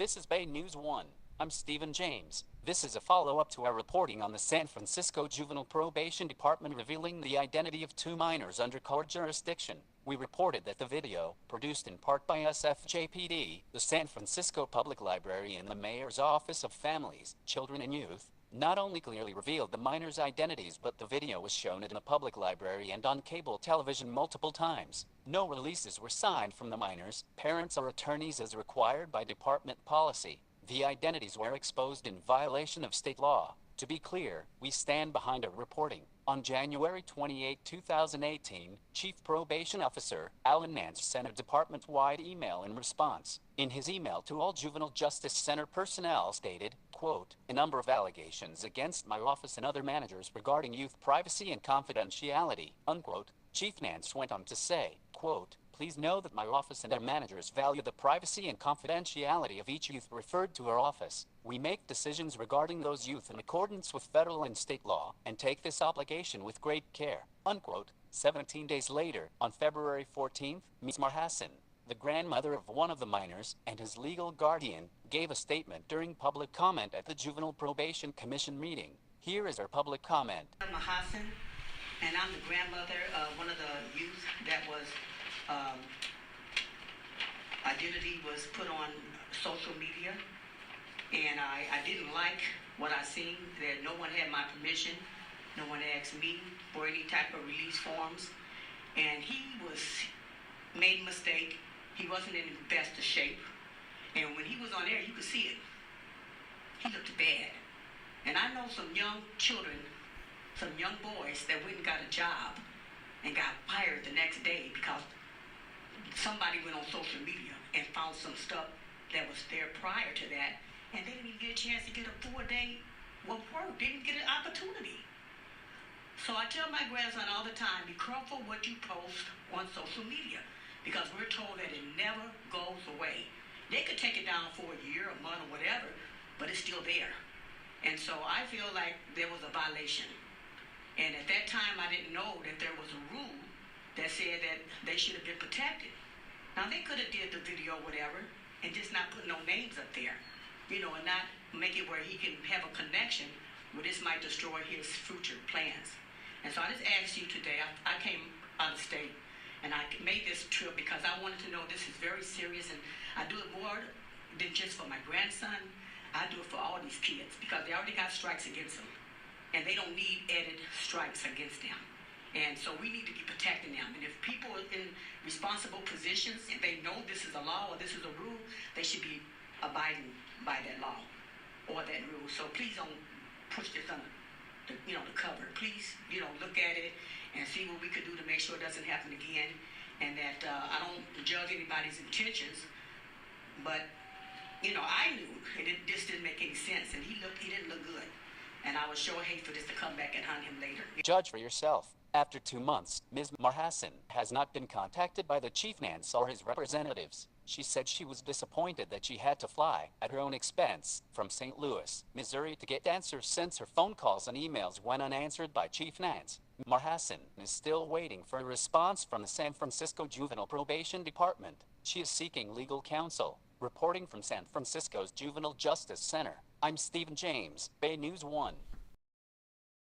This is Bay News 1. I'm Stephen James. This is a follow-up to our reporting on the San Francisco Juvenile Probation Department revealing the identity of 2 minors under court jurisdiction. We reported that the video, produced in part by SFJPD, the San Francisco Public Library and the Mayor's Office of Families, Children and Youth, not only clearly revealed the minors' identities, but the video was shown in the public library and on cable television multiple times. No releases were signed from the minors, parents or attorneys as required by department policy. The identities were exposed in violation of state law. To be clear, we stand behind our reporting. On January 28, 2018, Chief Probation Officer Alan Nance sent a department-wide email in response. In his email to all Juvenile Justice Center personnel stated, quote, "A number of allegations against my office and other managers regarding youth privacy and confidentiality," unquote. Chief Nance went on to say, quote, "Please know that my office and our managers value the privacy and confidentiality of each youth referred to our office. We make decisions regarding those youth in accordance with federal and state law, and take this obligation with great care," unquote. 17 days later, on February 14th, Ms. Marhassan, the grandmother of one of the minors and his legal guardian, gave a statement during public comment at the Juvenile Probation Commission meeting. Here is her public comment. I'm Marhassan, and I'm the grandmother of one of the youth that was identity was put on social media, and I didn't like what I seen, that no one had my permission, no one asked me for any type of release forms, and he made a mistake. He wasn't in the best of shape, and when he was on air, you could see it. He looked bad, and I know some young children, some young boys that went and got a job and got fired the next day because somebody went on social media and found some stuff that was there prior to that, and they didn't even get a chance to get a 4-day work, didn't get an opportunity. So I tell my grandson all the time, be careful what you post on social media, because we're told that it never goes away. They could take it down for a year, a month, or whatever, but it's still there. And so I feel like there was a violation. And at that time, I didn't know that there was a rule that said that they should have been protected. Now, they could have did the video or whatever and just not put no names up there, and not make it where he can have a connection where this might destroy his future plans. And so I just asked you today, I came out of state, and I made this trip because I wanted to know this is very serious, and I do it more than just for my grandson. I do it for all these kids because they already got strikes against them, and they don't need added strikes against them. And so we need to be protecting them. And if people are in responsible positions and they know this is a law or this is a rule, they should be abiding by that law or that rule. So please don't push this under the cover. Please, look at it and see what we could do to make sure it doesn't happen again. And that I don't judge anybody's intentions, but I knew this didn't make any sense, and he didn't look good. And I would sure hate for this to come back and hunt him later. Judge for yourself. After 2 months, Ms. Marhassan has not been contacted by the Chief Nance or his representatives. She said she was disappointed that she had to fly, at her own expense, from St. Louis, Missouri to get answers since her phone calls and emails went unanswered by Chief Nance. Marhassan is still waiting for a response from the San Francisco Juvenile Probation Department. She is seeking legal counsel. Reporting from San Francisco's Juvenile Justice Center, I'm Stephen James, Bay News 1.